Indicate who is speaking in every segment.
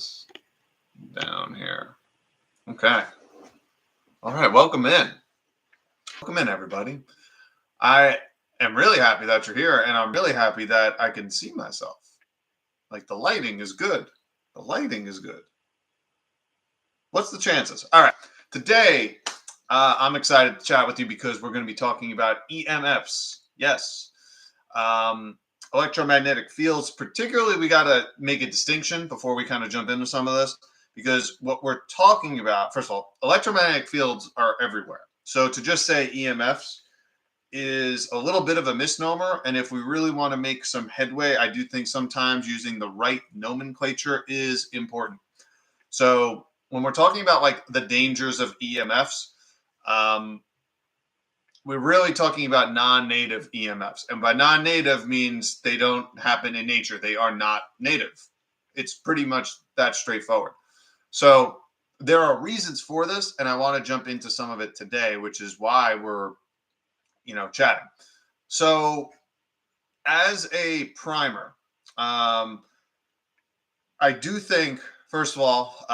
Speaker 1: this down here. Okay. All right. Welcome in. Welcome in, everybody. I am really happy that you're here, and I'm really happy that I can see myself. Like, the lighting is good. The lighting is good. What's the chances? All right. Today, I'm excited to chat with you because we're going to be talking about EMFs. Yes. Electromagnetic fields. Particularly, we got to make a distinction before we kind of jump into some of this, because what we're talking about, first of all, electromagnetic fields are everywhere. So to just say EMFs is a little bit of a misnomer. And if we really want to make some headway, I do think sometimes using the right nomenclature is important. So when we're talking about like the dangers of EMFs, we're really talking about non-native EMFs. And by non-native means they don't happen in nature. They are not native. It's pretty much that straightforward. So there are reasons for this, and I want to jump into some of it today, which is why we're, chatting. So as a primer, I do think, first of all,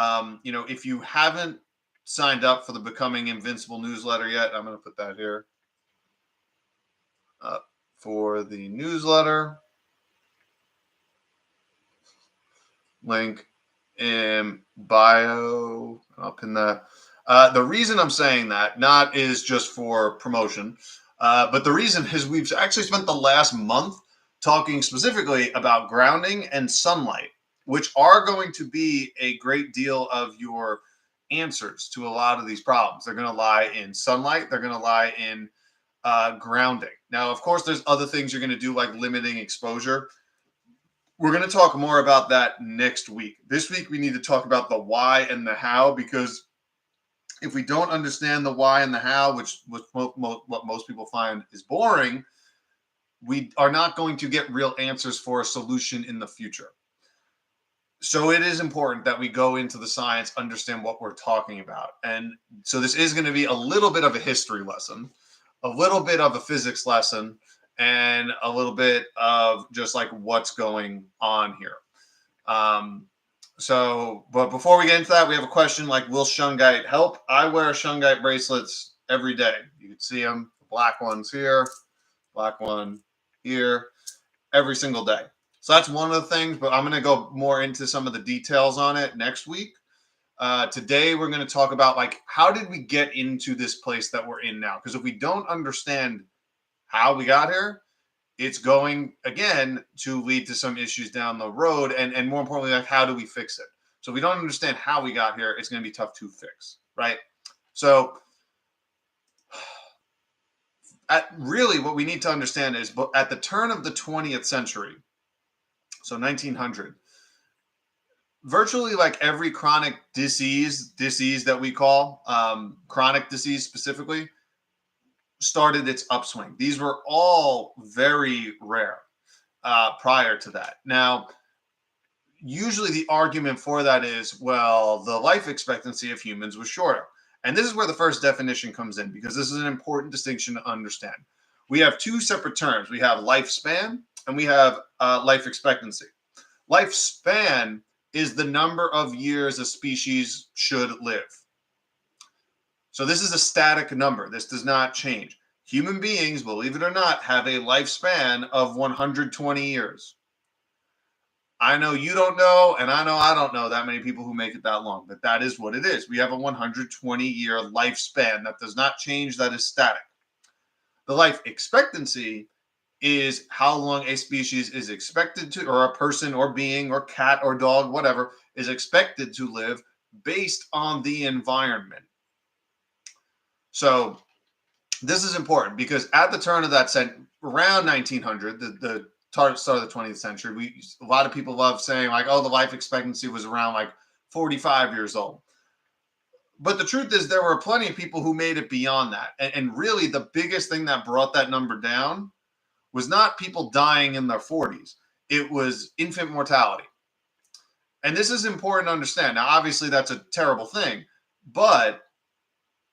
Speaker 1: if you haven't signed up for the Becoming Invincible newsletter yet, I'm going to put that here for the newsletter. Link in bio. I'll pin that. The reason I'm saying that not is just for promotion, but the reason is we've actually spent the last month talking specifically about grounding and sunlight, which are going to be a great deal of your answers to a lot of these problems. They're going to lie in sunlight. They're going to lie in grounding. Now, of course, there's other things you're going to do, like limiting exposure. We're going to talk more about that next week. This week, we need to talk about the why and the how, because if we don't understand the why and the how, which what most people find is boring, we are not going to get real answers for a solution in the future. So it is important that we go into the science, understand what we're talking about. And so this is going to be a little bit of a history lesson, a little bit of a physics lesson, and a little bit of just like what's going on here. But before we get into that, we have a question like, will shungite help? I wear shungite bracelets every day. You can see them, the black ones here, black one here, every single day. So that's one of the things, but I'm going to go more into some of the details on it next week. Today, we're going to talk about like, how did we get into this place that we're in now? Because if we don't understand how we got here, it's going, again, to lead to some issues down the road. And more importantly, like, how do we fix it? So if we don't understand how we got here, it's going to be tough to fix, right? So really what we need to understand is at the turn of the 20th century, so 1900, virtually like every chronic disease that we call chronic disease specifically, started its upswing. These were all very rare prior to that. Now, usually the argument for that is, well, the life expectancy of humans was shorter. And this is where the first definition comes in, because this is an important distinction to understand. We have two separate terms. We have lifespan and we have life expectancy. Lifespan is the number of years a species should live. So this is a static number. This does not change. Human beings, believe it or not, have a lifespan of 120 years. I know you don't know, and I know I don't know that many people who make it that long, but that is what it is. We have a 120-year lifespan. That does not change. That is static. The life expectancy is how long a species is expected to, or a person or being or cat or dog, whatever, is expected to live based on the environment. So this is important because at the turn of that century, around 1900, the start of the 20th century, a lot of people love saying like, oh, the life expectancy was around like 45 years old. But the truth is there were plenty of people who made it beyond that. And really the biggest thing that brought that number down was not people dying in their 40s. It was infant mortality. And this is important to understand. Now, obviously, that's a terrible thing. But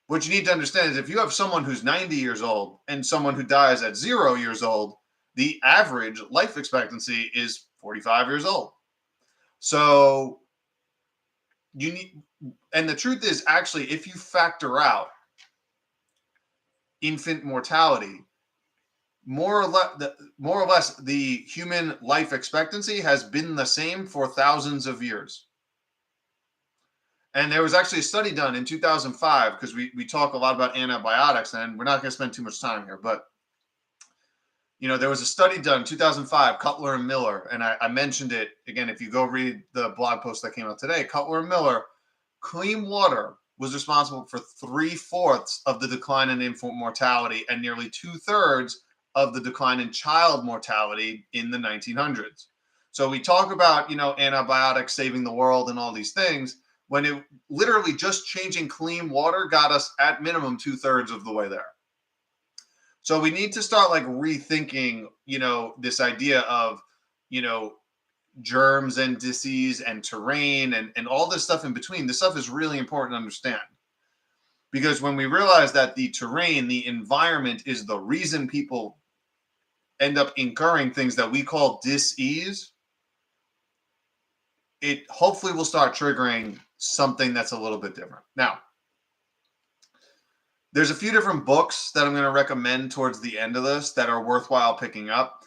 Speaker 1: what you need to understand is if you have someone who's 90 years old and someone who dies at 0 years old, the average life expectancy is 45 years old. So you need, and the truth is, actually, if you factor out infant mortality, more or less, the human life expectancy has been the same for thousands of years. And there was actually a study done in 2005, because we talk a lot about antibiotics, and we're not going to spend too much time here, but there was a study done in 2005, Cutler and Miller, and I mentioned it again. If you go read the blog post that came out today, Cutler and Miller, clean water was responsible for 3/4 of the decline in infant mortality and nearly 2/3 of the decline in child mortality in the 1900s. So we talk about, antibiotics saving the world and all these things, when it literally just changing clean water got us at minimum 2/3 of the way there. So we need to start like rethinking, this idea of, germs and disease and terrain and all this stuff in between. This stuff is really important to understand, because when we realize that the terrain, the environment, is the reason people end up incurring things that we call dis-ease, it hopefully will start triggering something that's a little bit different. Now, there's a few different books that I'm going to recommend towards the end of this that are worthwhile picking up.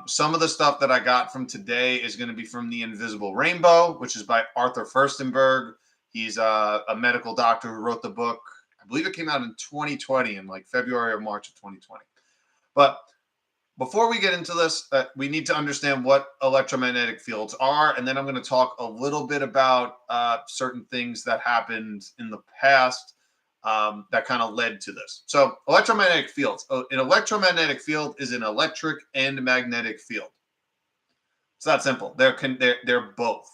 Speaker 1: Some of the stuff that I got from today is going to be from The Invisible Rainbow, which is by Arthur Furstenberg. He's a medical doctor who wrote the book. I believe it came out in 2020, in like February or March of 2020. But before we get into this, we need to understand what electromagnetic fields are. And then I'm going to talk a little bit about certain things that happened in the past that kind of led to this. So electromagnetic fields. An electromagnetic field is an electric and magnetic field. It's that simple. They're both.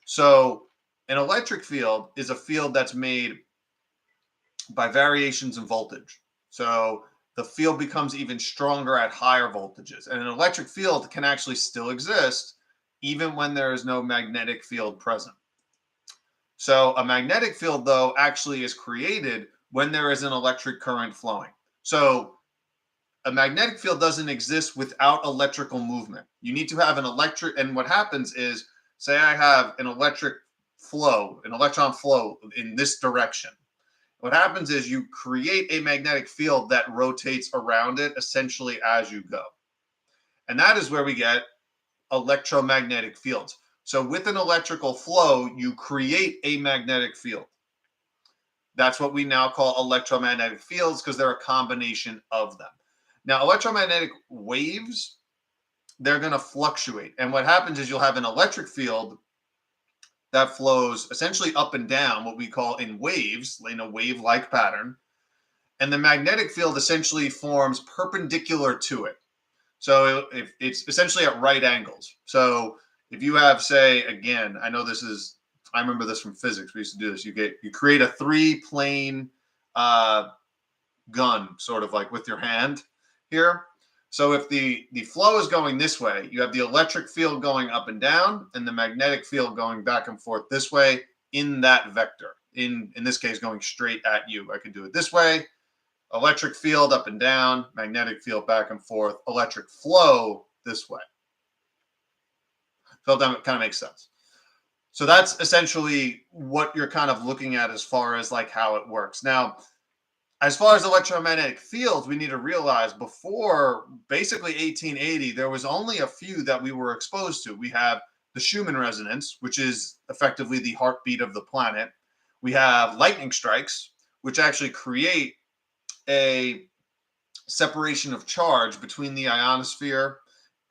Speaker 1: So an electric field is a field that's made by variations in voltage. So the field becomes even stronger at higher voltages. And an electric field can actually still exist even when there is no magnetic field present. So a magnetic field, though, actually is created when there is an electric current flowing. So a magnetic field doesn't exist without electrical movement. You need to have an electric, and what happens is, say I have an electric flow, an electron flow in this direction. What happens is you create a magnetic field that rotates around it essentially as you go. And that is where we get electromagnetic fields. So with an electrical flow, you create a magnetic field. That's what we now call electromagnetic fields, because they're a combination of them. Now, electromagnetic waves, they're going to fluctuate. And what happens is you'll have an electric field that flows essentially up and down, what we call in waves, in a wave-like pattern. And the magnetic field essentially forms perpendicular to it. So if it's essentially at right angles. So if you have, say, again, I remember this from physics. We used to do this. You create a 3-plane gun, sort of like with your hand here. So if the flow is going this way, you have the electric field going up and down and the magnetic field going back and forth this way in that vector. In this case, going straight at you. I could do it this way. Electric field up and down, magnetic field back and forth, electric flow this way. So that kind of makes sense. So that's essentially what you're kind of looking at as far as like how it works. Now, as far as electromagnetic fields, we need to realize before basically 1880, there was only a few that we were exposed to. We have the Schumann resonance, which is effectively the heartbeat of the planet. We have lightning strikes, which actually create a separation of charge between the ionosphere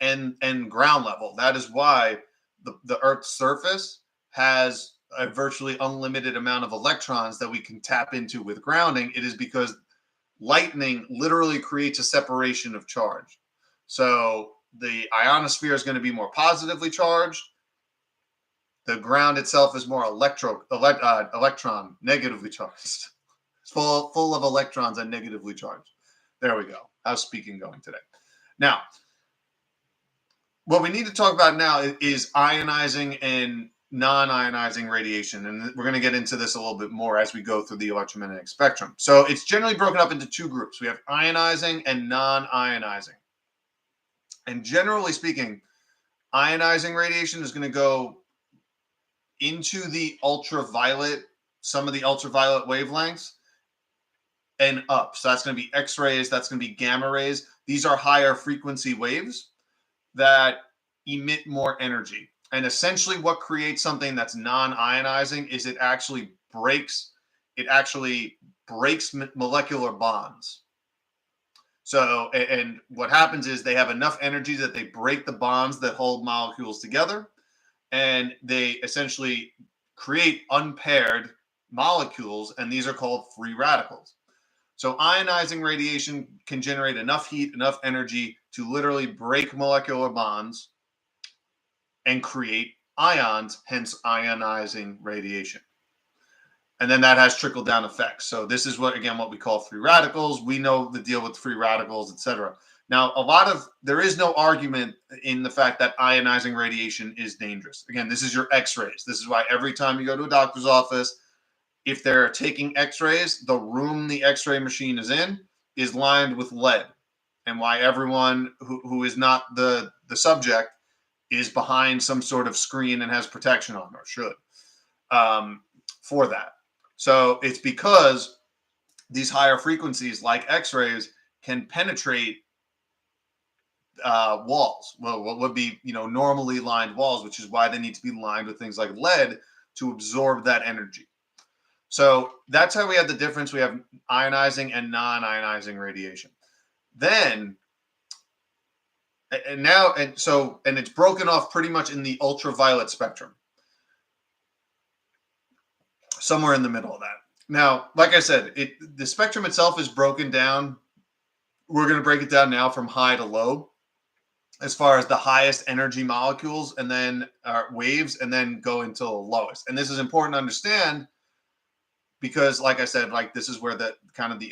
Speaker 1: and ground level. That is why the Earth's surface has a virtually unlimited amount of electrons that we can tap into with grounding. It is because lightning literally creates a separation of charge. So the ionosphere is going to be more positively charged. The ground itself is more electron negatively charged. It's full of electrons and negatively charged. There we go. How's speaking going today? Now, what we need to talk about now is ionizing and non-ionizing radiation. And we're going to get into this a little bit more as we go through the electromagnetic spectrum. So it's generally broken up into two groups. We have ionizing and non-ionizing. And generally speaking, ionizing radiation is going to go into the ultraviolet, some of the ultraviolet wavelengths and up. So that's going to be X-rays, that's going to be gamma rays. These are higher frequency waves that emit more energy. And essentially what creates something that's non-ionizing is it actually breaks molecular bonds. So, and what happens is they have enough energy that they break the bonds that hold molecules together, and they essentially create unpaired molecules, and these are called free radicals. So ionizing radiation can generate enough heat, enough energy to literally break molecular bonds and create ions, hence ionizing radiation. And then that has trickle down effects. So this is what we call free radicals. We know the deal with free radicals, etc. Now, there is no argument in the fact that ionizing radiation is dangerous. Again, this is your X-rays. This is why every time you go to a doctor's office, if they're taking X-rays, the room the X-ray machine is in is lined with lead, and why everyone who is not the subject is behind some sort of screen and has protection on, or should, for that. So it's because these higher frequencies, like X-rays, can penetrate walls. Well, what would be normally lined walls, which is why they need to be lined with things like lead to absorb that energy. So that's how we have the difference. We have ionizing and non-ionizing radiation. Then, and it's broken off pretty much in the ultraviolet spectrum, somewhere in the middle of that. Now, like I said, the spectrum itself is broken down. We're going to break it down now from high to low, as far as the highest energy molecules, and then waves, and then go into the lowest. And this is important to understand because, like I said, this is where the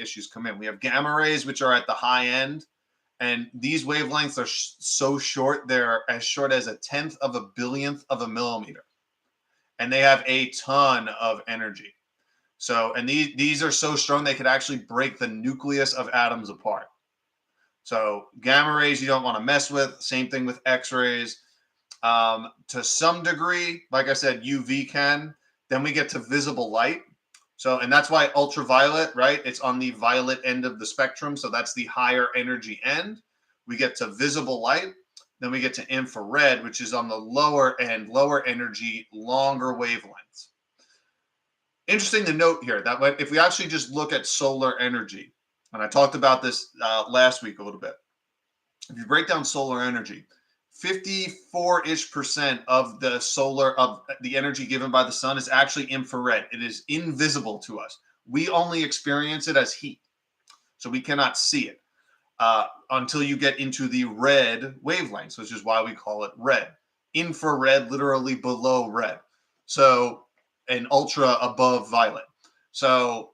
Speaker 1: issues come in. We have gamma rays, which are at the high end, and these wavelengths are so short; they're as short as 1/10 of a billionth of a millimeter, and they have a ton of energy. So, and these are so strong they could actually break the nucleus of atoms apart. So gamma rays you don't want to mess with. Same thing with X-rays. To some degree, like I said, UV can. Then we get to visible light. So, and that's why ultraviolet, right? It's on the violet end of the spectrum. So that's the higher energy end. We get to visible light. Then we get to infrared, which is on the lower end, lower energy, longer wavelengths. Interesting to note here that if we actually just look at solar energy, and I talked about this last week a little bit. If you break down solar energy, 54-ish% of the energy given by the sun is actually infrared. It is invisible to us. We only experience it as heat, so we cannot see it until you get into the red wavelengths, which is why we call it red. Infrared, literally below red. So, and ultra above violet. So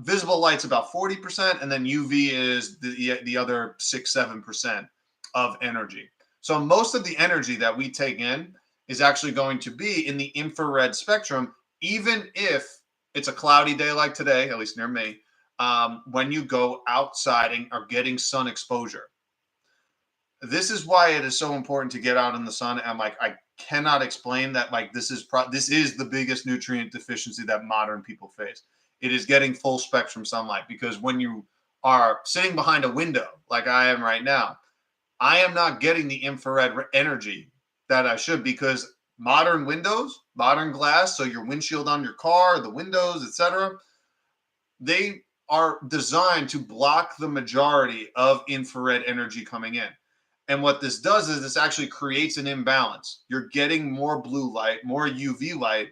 Speaker 1: visible light's about 40%, and then UV is the other 6-7% of energy. So most of the energy that we take in is actually going to be in the infrared spectrum, even if it's a cloudy day like today, at least near me, when you go outside and are getting sun exposure. This is why it is so important to get out in the sun. And I cannot explain that. This is the biggest nutrient deficiency that modern people face. It is getting full spectrum sunlight, because when you are sitting behind a window like I am right now, I am not getting the infrared energy that I should, because modern windows, modern glass, so your windshield on your car, the windows, etc., they are designed to block the majority of infrared energy coming in. And what this does is this actually creates an imbalance. You're getting more blue light, more UV light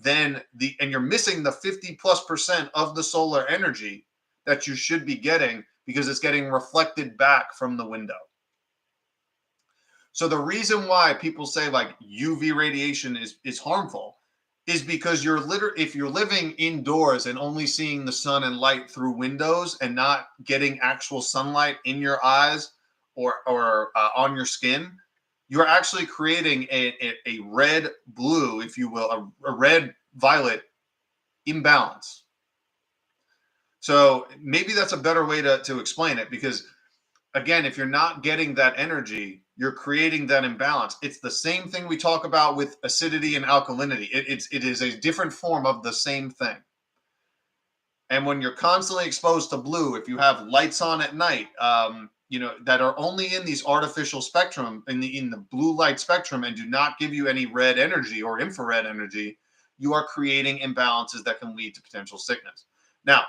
Speaker 1: and you're missing the 50+% of the solar energy that you should be getting, because it's getting reflected back from the window. So the reason why people say UV radiation is harmful is because if you're living indoors and only seeing the sun and light through windows and not getting actual sunlight in your eyes or on your skin, you're actually creating a red blue, if you will, a red violet imbalance. So maybe that's a better way to explain it, because again, if you're not getting that energy, you're creating that imbalance. It's the same thing we talk about with acidity and alkalinity. It is a different form of the same thing. And when you're constantly exposed to blue, if you have lights on at night, that are only in these artificial spectrum, in the blue light spectrum, and do not give you any red energy or infrared energy, you are creating imbalances that can lead to potential sickness. Now,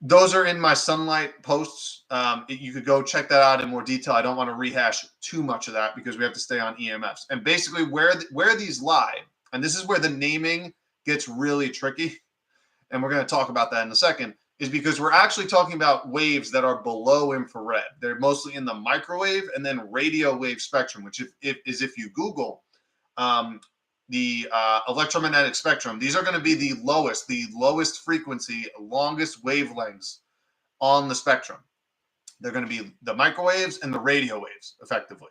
Speaker 1: those are in my sunlight posts. You could go check that out in more detail. I don't want to rehash too much of that because we have to stay on EMFs. And basically where these lie, and this is where the naming gets really tricky, and we're going to talk about that in a second, is because we're actually talking about waves that are below infrared. They're mostly in the microwave and then radio wave spectrum, which if you Google the electromagnetic spectrum, these are going to be the lowest frequency, longest wavelengths on the spectrum. They're going to be the microwaves and the radio waves, effectively.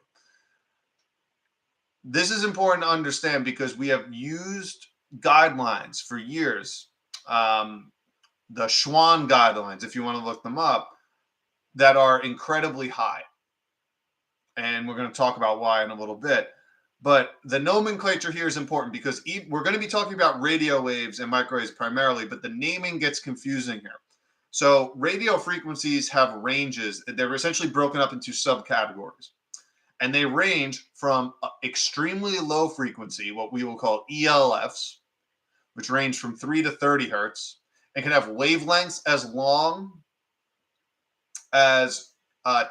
Speaker 1: This is important to understand because we have used guidelines for years, the Schwann guidelines, if you want to look them up, that are incredibly high. And we're going to talk about why in a little bit. But the nomenclature here is important because we're going to be talking about radio waves and microwaves primarily, but the naming gets confusing here. So radio frequencies have ranges. They're essentially broken up into subcategories. And they range from extremely low frequency, what we will call ELFs, which range from 3 to 30 hertz, and can have wavelengths as long as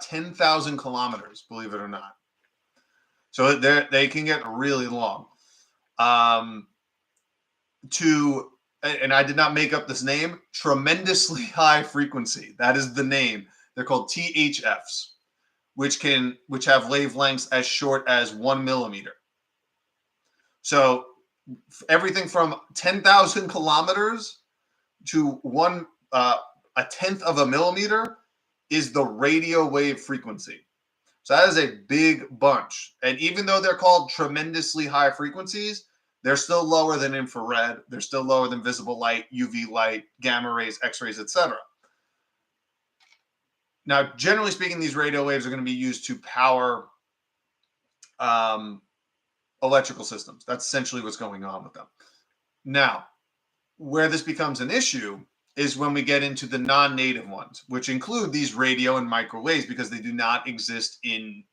Speaker 1: 10,000 kilometers, believe it or not. So they can get really long. And I did not make up this name, tremendously high frequency. That is the name. They're called THFs, which have wavelengths as short as 1 millimeter. So everything from 10,000 kilometers to a tenth of a millimeter is the radio wave frequency. So that is a big bunch. And even though they're called tremendously high frequencies, they're still lower than infrared. They're still lower than visible light, UV light, gamma rays, X-rays, etc. Now, generally speaking, these radio waves are going to be used to power electrical systems. That's essentially what's going on with them. Now, where this becomes an issue is when we get into the non-native ones, which include these radio and microwaves, because they do not exist in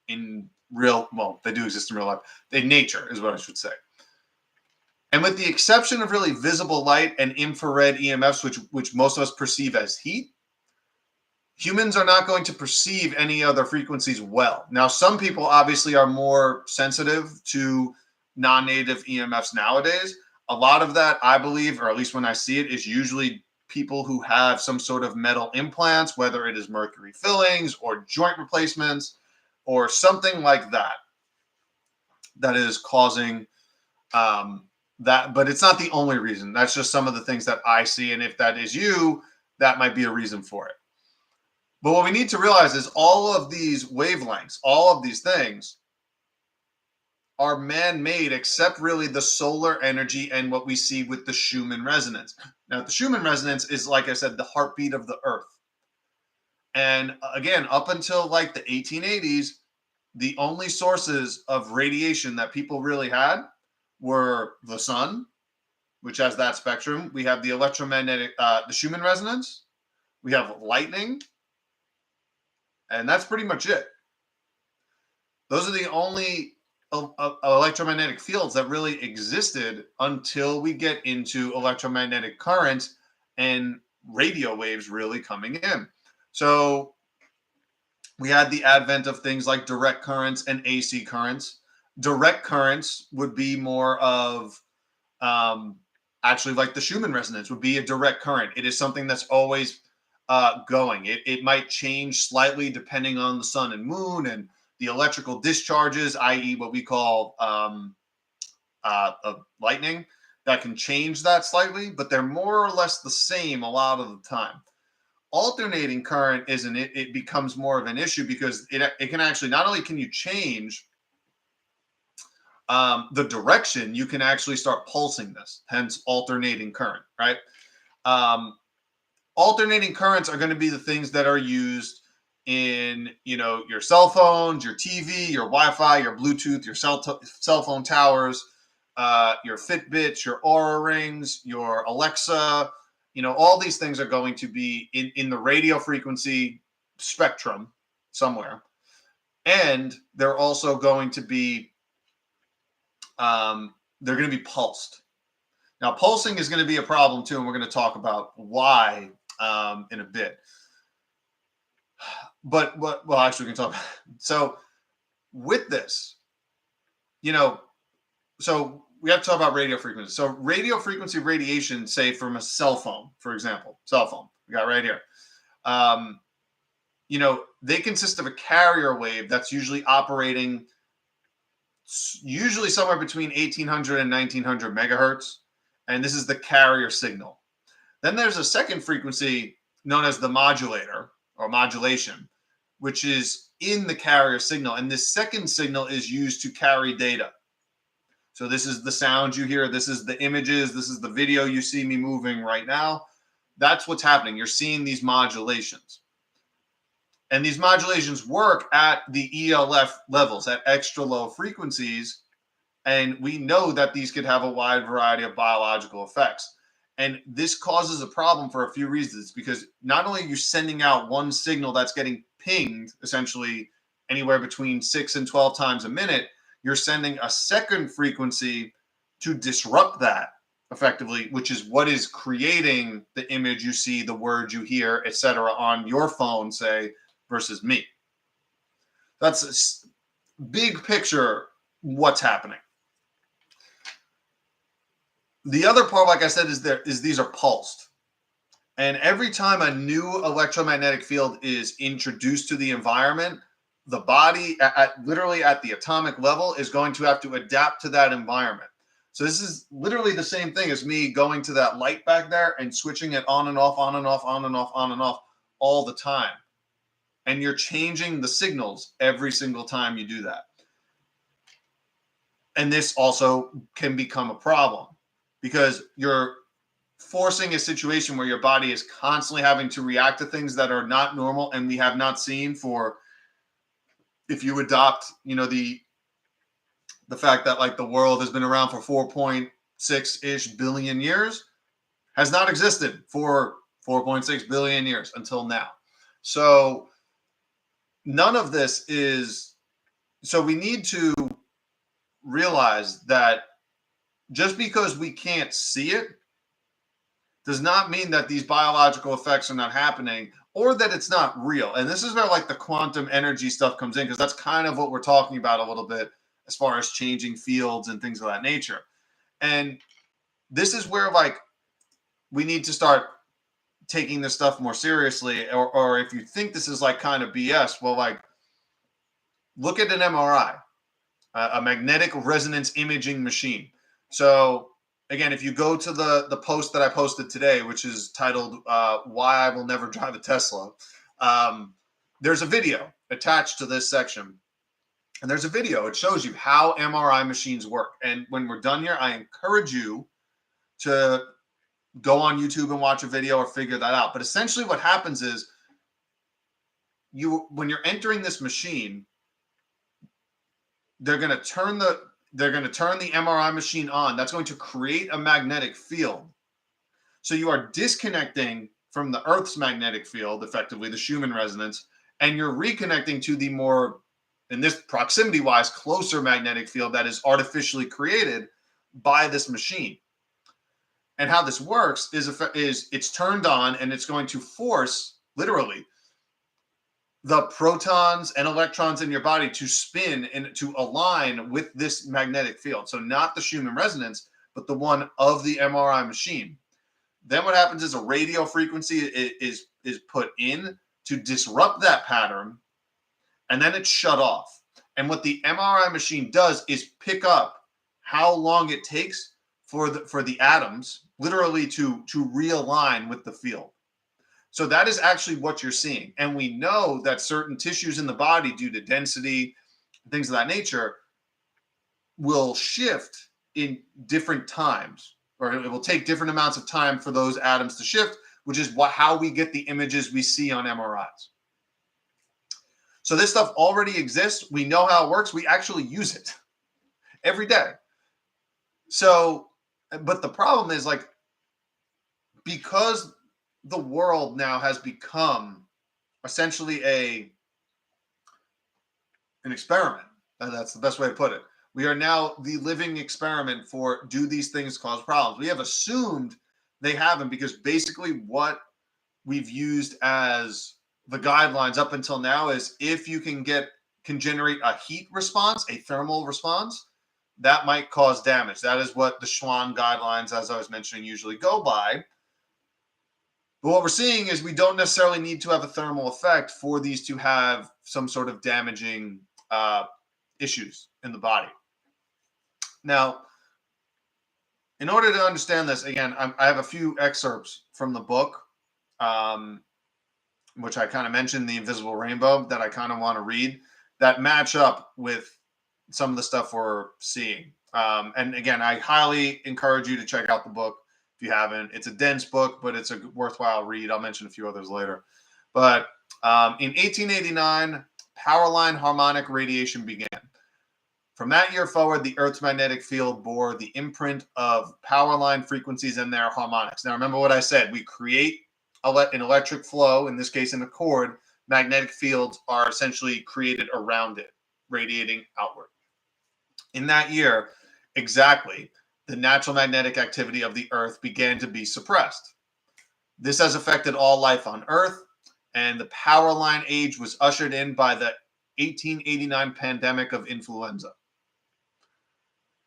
Speaker 1: real, well, they do exist in real life. In nature is what I should say. And with the exception of really visible light and infrared EMFs, which most of us perceive as heat, humans are not going to perceive any other frequencies well. Now, some people obviously are more sensitive to non-native EMFs nowadays. A lot of that, I believe, or at least when I see it, is usually people who have some sort of metal implants, whether it is mercury fillings or joint replacements or something like that, that is causing that. But it's not the only reason. That's just some of the things that I see. And if that is you, that might be a reason for it. But what we need to realize is all of these wavelengths, all of these things are man-made, except really the solar energy and what we see with the Schumann resonance. Now, the Schumann resonance is, like I said, the heartbeat of the Earth. And again, up until like the 1880s, the only sources of radiation that people really had were the sun, which has that spectrum. We have the electromagnetic, the Schumann resonance. We have lightning. And that's pretty much it. Those are the only electromagnetic fields that really existed until we get into electromagnetic currents and radio waves really coming in. So we had the advent of things like direct currents and AC currents. Direct currents would be more of actually like the Schumann resonance would be a direct current. It is something that's always going. It might change slightly depending on the sun and moon and the electrical discharges, i.e. what we call lightning, that can change that slightly, but they're more or less the same a lot of the time. Alternating current isn't it? It becomes more of an issue because it can actually, not only can you change the direction, you can actually start pulsing this, hence alternating current, right? Alternating currents are going to be the things that are used in, your cell phones, your TV, your Wi-Fi, your Bluetooth, your cell phone towers, your Fitbits, your Aura rings, your Alexa. All these things are going to be in the radio frequency spectrum somewhere, and they're also going to be they're going to be pulsed. Now, pulsing is going to be a problem too, and we're going to talk about why in a bit. But well, actually, we can talk. So with this, so we have to talk about radio frequency. So radio frequency radiation, say from a cell phone, for example, cell phone we got right here. They consist of a carrier wave that's usually operating somewhere between 1800 and 1900 megahertz. And this is the carrier signal. Then there's a second frequency known as the modulator or modulation, which is in the carrier signal. And this second signal is used to carry data. So this is the sound you hear. This is the images. This is the video you see me moving right now. That's what's happening. You're seeing these modulations. And these modulations work at the ELF levels, at extra low frequencies. And we know that these could have a wide variety of biological effects. And this causes a problem for a few reasons, because not only are you sending out one signal that's getting pinged essentially anywhere between 6 and 12 times a minute, you're sending a second frequency to disrupt that effectively, which is what is creating the image you see, the words you hear, etc., on your phone, say, versus me. That's a big picture what's happening. The other part, like I said, is these are pulsed. And every time a new electromagnetic field is introduced to the environment, the body, literally at the atomic level, is going to have to adapt to that environment. So this is literally the same thing as me going to that light back there and switching it on and off, on and off, on and off, on and off all the time. And you're changing the signals every single time you do that. And this also can become a problem, because you're forcing a situation where your body is constantly having to react to things that are not normal and we have not seen for, if you adopt, the fact that like the world has been around for 4.6-ish billion years, has not existed for 4.6 billion years until now. So none of this is, so we need to realize that just because we can't see it does not mean that these biological effects are not happening or that it's not real. And this is where like the quantum energy stuff comes in, because that's kind of what we're talking about a little bit as far as changing fields and things of that nature. And this is where like we need to start taking this stuff more seriously. Or if you think this is like kind of BS, well, like look at an MRI, a magnetic resonance imaging machine. So again, if you go to the post that I posted today, which is titled Why I Will Never Drive a Tesla, there's a video attached to this section. And there's a video. It shows you how MRI machines work. And when we're done here, I encourage you to go on YouTube and watch a video or figure that out. But essentially what happens is when you're entering this machine, they're going to turn the MRI machine on. That's going to create a magnetic field. So you are disconnecting from the Earth's magnetic field, effectively the Schumann resonance, and you're reconnecting to the more, in this proximity-wise, closer magnetic field that is artificially created by this machine. And how this works is it's turned on, and it's going to force, literally, the protons and electrons in your body to spin and to align with this magnetic field. So not the Schumann resonance, but the one of the MRI machine. Then what happens is a radio frequency is put in to disrupt that pattern, and then it's shut off. And what the MRI machine does is pick up how long it takes for the atoms literally to realign with the field. So that is actually what you're seeing. And we know that certain tissues in the body, due to density, things of that nature, will shift in different times, or it will take different amounts of time for those atoms to shift, which is how we get the images we see on MRIs. So this stuff already exists. We know how it works. We actually use it every day. So, but the problem is like, because the world now has become essentially an experiment. And that's the best way to put it. We are now the living experiment for, do these things cause problems? We have assumed they haven't, because basically what we've used as the guidelines up until now is, if you can generate a heat response, a thermal response, that might cause damage. That is what the Schwann guidelines, as I was mentioning, usually go by. But what we're seeing is we don't necessarily need to have a thermal effect for these to have some sort of damaging issues in the body. Now, in order to understand this, again, I have a few excerpts from the book, which I kind of mentioned, The Invisible Rainbow, that I kind of want to read, that match up with some of the stuff we're seeing. And again, I highly encourage you to check out the book if you haven't. It's a dense book, but it's a worthwhile read. I'll mention a few others later. But in 1889, power line harmonic radiation began. From that year forward, the Earth's magnetic field bore the imprint of power line frequencies and their harmonics. Now, remember what I said. We create an electric flow, in this case in a cord. Magnetic fields are essentially created around it, radiating outward. In that year, exactly, the natural magnetic activity of the Earth began to be suppressed. This has affected all life on Earth, and the power line age was ushered in by the 1889 pandemic of influenza.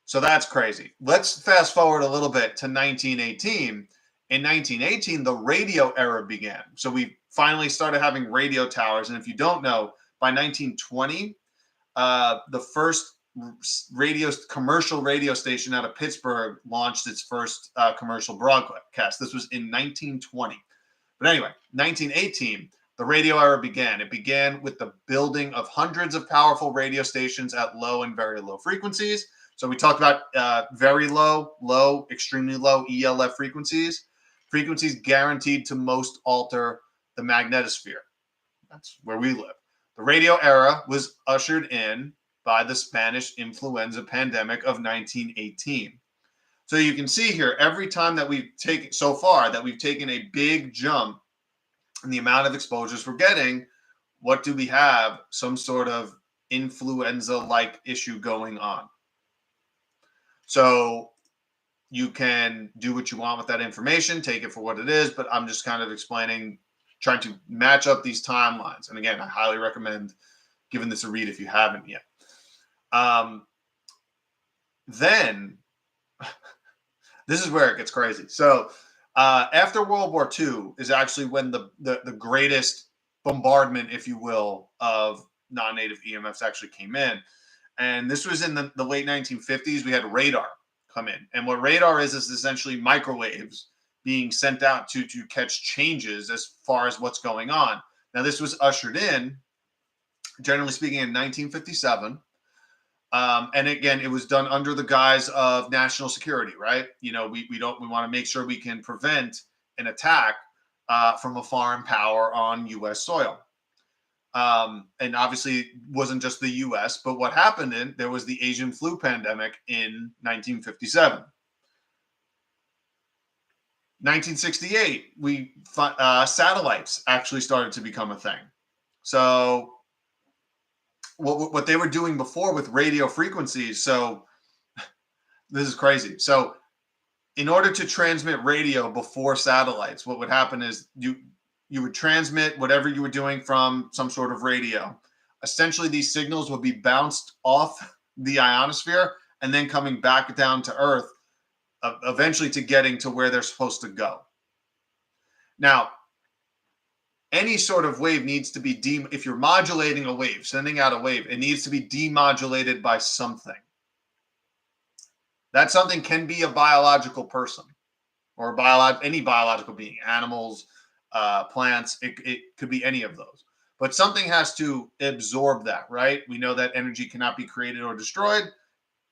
Speaker 1: So that's crazy. Let's fast forward a little bit to 1918. In 1918, the radio era began. So we finally started having radio towers. And if you don't know, by 1920, the first commercial radio station out of Pittsburgh launched its first commercial broadcast. This was in 1920. But anyway, 1918, the radio era began. It began with the building of hundreds of powerful radio stations at low and very low frequencies. So we talked about very low, low, extremely low ELF frequencies guaranteed to most alter the magnetosphere. That's where we live. The radio era was ushered in by the Spanish influenza pandemic of 1918. So you can see here, every time that we've taken so far, that we've taken a big jump in the amount of exposures we're getting, what do we have? Some sort of influenza-like issue going on. So you can do what you want with that information, take it for what it is, but I'm just kind of explaining, trying to match up these timelines. And again, I highly recommend giving this a read if you haven't yet. Then, this is where it gets crazy. So after World War II is actually when the greatest bombardment, if you will, of non-native EMFs actually came in. And this was in the late 1950s. We had radar come in. And what radar is essentially microwaves being sent out to catch changes as far as what's going on. Now, this was ushered in, generally speaking, in 1957. And again, it was done under the guise of national security, right? You know, we want to make sure we can prevent an attack from a foreign power on U.S. soil. And obviously it wasn't just the U.S., but what happened there was the Asian flu pandemic in 1957. 1968, satellites actually started to become a thing. So what they were doing before with radio frequencies, so this is crazy. So in order to transmit radio before satellites, what would happen is you would transmit whatever you were doing from some sort of radio. Essentially, these signals would be bounced off the ionosphere and then coming back down to Earth, eventually to getting to where they're supposed to go. Now, any sort of wave needs to be if you're modulating a wave, sending out a wave, it needs to be demodulated by something. That something can be a biological person or any biological being, animals, plants. It could be any of those. But something has to absorb that, right? We know that energy cannot be created or destroyed.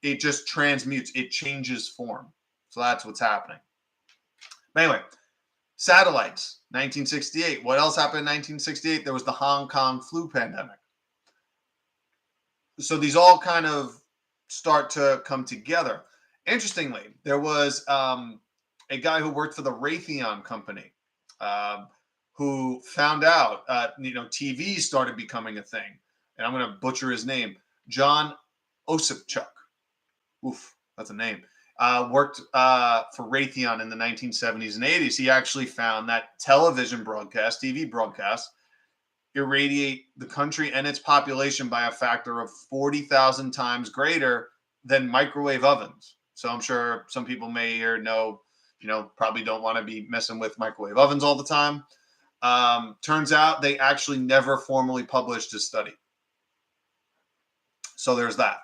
Speaker 1: It just transmutes. It changes form. So that's what's happening. But anyway, satellites, 1968. What else happened in 1968? There was the Hong Kong flu pandemic. So these all kind of start to come together. Interestingly, there was a guy who worked for the Raytheon company um, who found out, TV started becoming a thing. And I'm going to butcher his name, John Osipchuk. Oof, that's a name. Worked for Raytheon in the 1970s and 80s. He actually found that television broadcast, TV broadcasts, irradiate the country and its population by a factor of 40,000 times greater than microwave ovens. So I'm sure some people may here know, probably don't want to be messing with microwave ovens all the time. Turns out they actually never formally published a study. So there's that.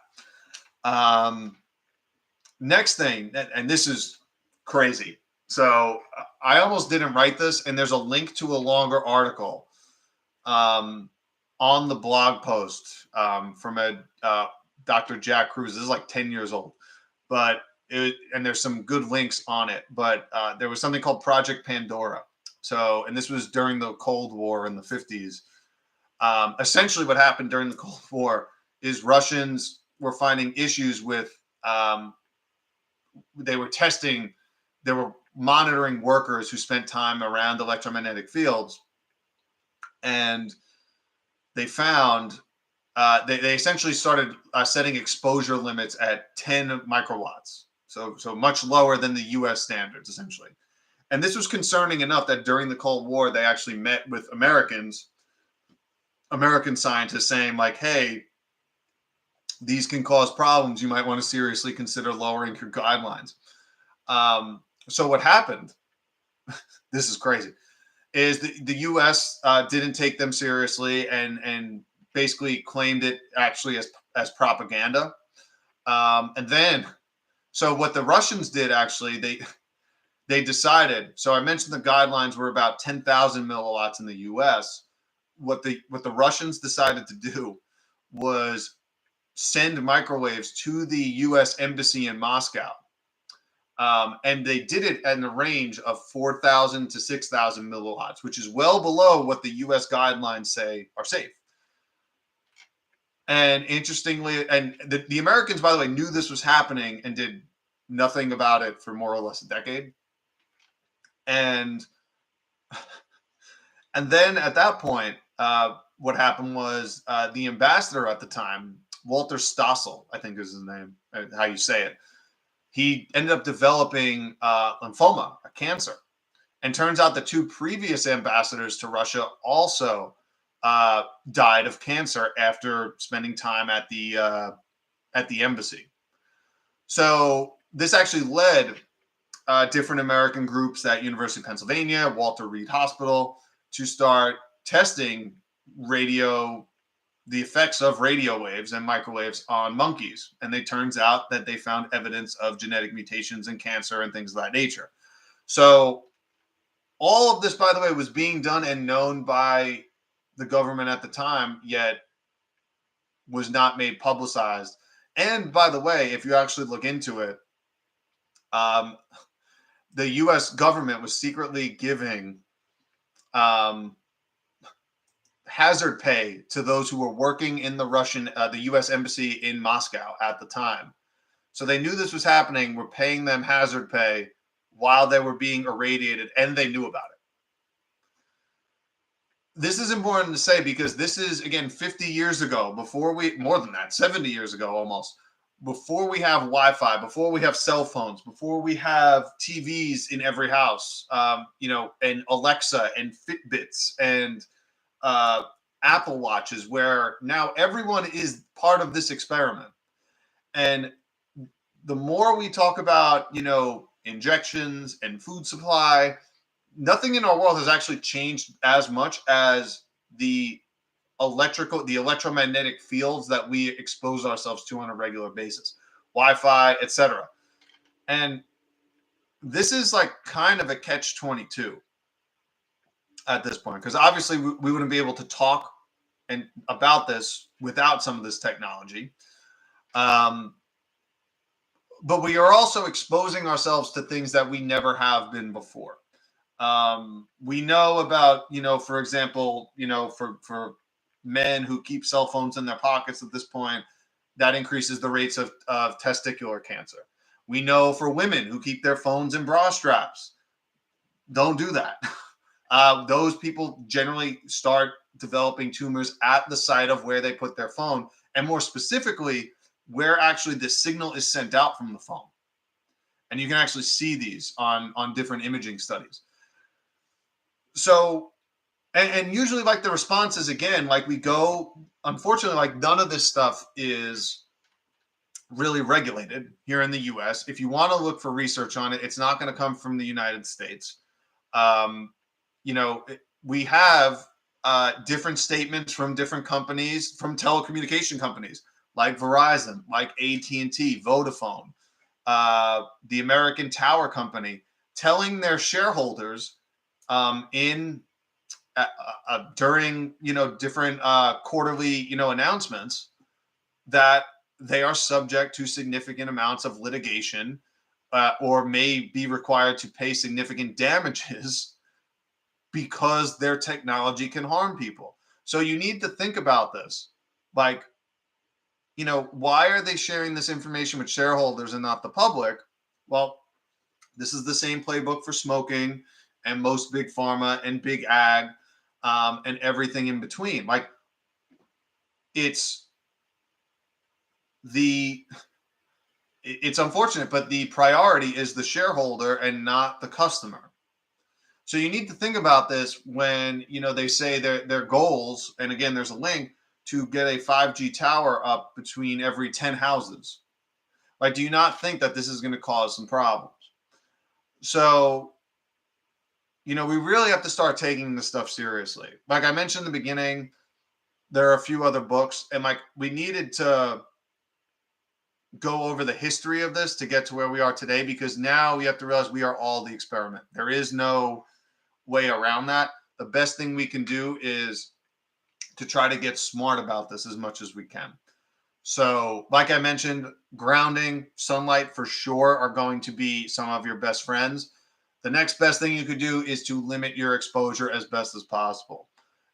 Speaker 1: Next thing, and this is crazy. So I almost didn't write this, and there's a link to a longer article on the blog post from Dr. Jack Cruz. This is like 10 years old, and there's some good links on it. But there was something called Project Pandora. So, and this was during the Cold War in the 50s. Essentially, what happened during the Cold War is Russians were finding issues with. They were monitoring workers who spent time around electromagnetic fields, and they found they essentially started setting exposure limits at 10 microwatts, so much lower than the U.S. standards, essentially. And this was concerning enough that during the Cold War, they actually met with American scientists saying, like, hey, these can cause problems. You might want to seriously consider lowering your guidelines. So what happened, this is crazy, is the U.S. Didn't take them seriously and basically claimed it actually as propaganda. And then, so what the Russians did, actually, they decided, so I mentioned the guidelines were about 10,000 milliwatts in the U.S. What the Russians decided to do was send microwaves to the U.S. Embassy in Moscow. And they did it in the range of 4,000 to 6,000 milliwatts, which is well below what the U.S. guidelines say are safe. And interestingly, and the Americans, by the way, knew this was happening and did nothing about it for more or less a decade. And then at that point, what happened was the ambassador at the time, Walter Stossel, I think is his name, how you say it. He ended up developing lymphoma, a cancer. And turns out the two previous ambassadors to Russia also died of cancer after spending time at the embassy. So this actually led different American groups at University of Pennsylvania, Walter Reed Hospital, to start testing the effects of radio waves and microwaves on monkeys. And it turns out that they found evidence of genetic mutations in cancer and things of that nature. So all of this, by the way, was being done and known by the government at the time, yet was not made publicized. And by the way, if you actually look into it, the U.S. government was secretly giving hazard pay to those who were working in the U.S. embassy in Moscow at the time. So they knew this was happening, were paying them hazard pay while they were being irradiated, and they knew about it. This is important to say because this is, again, 50 years ago, more than that, 70 years ago almost, before we have Wi-Fi, before we have cell phones, before we have TVs in every house, and Alexa and Fitbits and Apple Watches, where now everyone is part of this experiment. And the more we talk about, injections and food supply, nothing in our world has actually changed as much as the electromagnetic fields that we expose ourselves to on a regular basis, Wi-Fi, etc. And this is like kind of a catch-22 at this point, because obviously we wouldn't be able to talk about this without some of this technology. But we are also exposing ourselves to things that we never have been before. We know about, for example, for men who keep cell phones in their pockets at this point, that increases the rates of testicular cancer. We know for women who keep their phones in bra straps, don't do that. Those people generally start developing tumors at the site of where they put their phone, and more specifically, where actually the signal is sent out from the phone. And you can actually see these on different imaging studies. So, and usually, like, the response is, again, like, we go, unfortunately, like, none of this stuff is really regulated here in the US. If you want to look for research on it, it's not going to come from the United States. Um, we have different statements from different companies, from telecommunication companies like Verizon, like AT&T, Vodafone, the American Tower Company, telling their shareholders during different quarterly announcements that they are subject to significant amounts of litigation, or may be required to pay significant damages because their technology can harm people. So you need to think about this. Like, why are they sharing this information with shareholders and not the public? Well, this is the same playbook for smoking and most big pharma and big ag, and everything in between. Like, it's unfortunate, but the priority is the shareholder and not the customer. So you need to think about this when they say their goals. And again, there's a link to get a 5G tower up between every 10 houses. Like, do you not think that this is going to cause some problems? So, we really have to start taking this stuff seriously. Like I mentioned in the beginning, there are a few other books, and like, we needed to go over the history of this to get to where we are today, because now we have to realize we are all the experiment. There is no way around that. The best thing we can do is to try to get smart about this as much as we can. So, like I mentioned, grounding, sunlight for sure are going to be some of your best friends. The next best thing you could do is to limit your exposure as best as possible.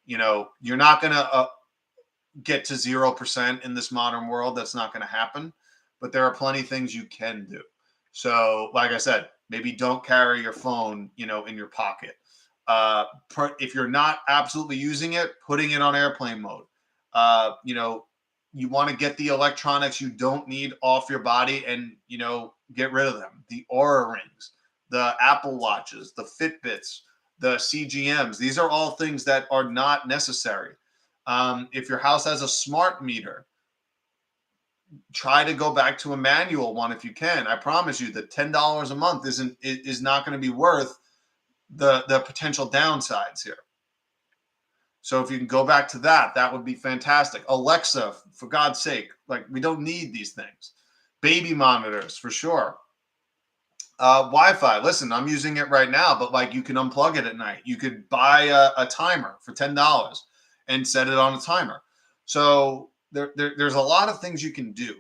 Speaker 1: You're not going to get to 0% in this modern world. That's not going to happen. But there are plenty of things you can do. So, like I said, maybe don't carry your phone, in your pocket. If you're not absolutely using it, putting it on airplane mode. You want to get the electronics you don't need off your body and, get rid of them. The Aura rings, the Apple Watches, the Fitbits, the CGMs. These are all things that are not necessary. If your house has a smart meter, try to go back to a manual one if you can. I promise you that $10 a month is not going to be worth the potential downsides here. So if you can go back to that would be fantastic. Alexa, for God's sake, like, we don't need these things. Baby monitors, for sure. Wi-Fi, listen, I'm using it right now, but like, you can unplug it at night. You could buy a timer for $10 and set it on a timer. So there's a lot of things you can do.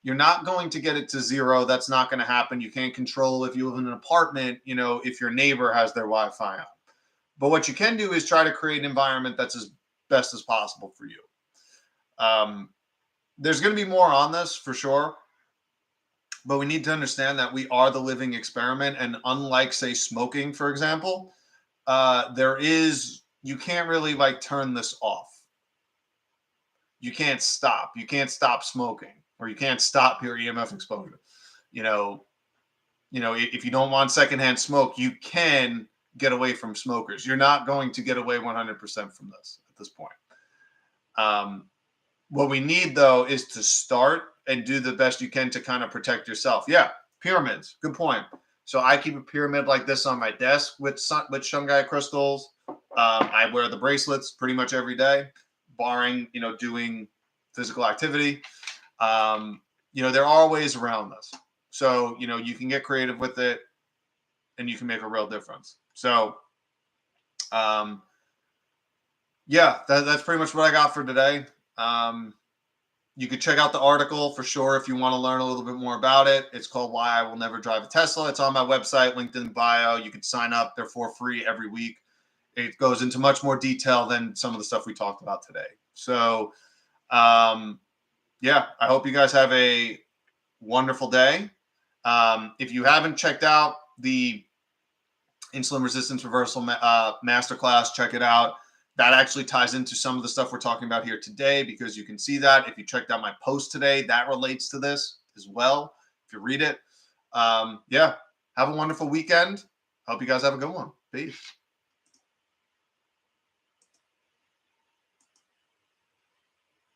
Speaker 1: You're not going to get it to 0. That's not going to happen. You can't control if you live in an apartment, if your neighbor has their Wi-Fi on. But what you can do is try to create an environment that's as best as possible for you. There's going to be more on this for sure. But we need to understand that we are the living experiment. And unlike, say, smoking, for example, you can't really like turn this off. You can't stop. You can't stop smoking, or you can't stop your EMF exposure. If you don't want secondhand smoke, you can get away from smokers. You're not going to get away 100% from this at this point. What we need, though, is to start and do the best you can to kind of protect yourself. Yeah, pyramids. Good point. So I keep a pyramid like this on my desk with shungite crystals. I wear the bracelets pretty much every day, barring, doing physical activity. There are ways around this. So, you can get creative with it and you can make a real difference. So, that's pretty much what I got for today. You could check out the article for sure if you want to learn a little bit more about it. It's called Why I Will Never Drive a Tesla. It's on my website, linked in the bio. You can sign up. They're for free every week. It goes into much more detail than some of the stuff we talked about today. So, yeah, I hope you guys have a wonderful day. If you haven't checked out the insulin resistance reversal masterclass, check it out. That actually ties into some of the stuff we're talking about here today, because you can see that if you checked out my post today, that relates to this as well. If you read it, yeah, have a wonderful weekend. Hope you guys have a good one. Peace.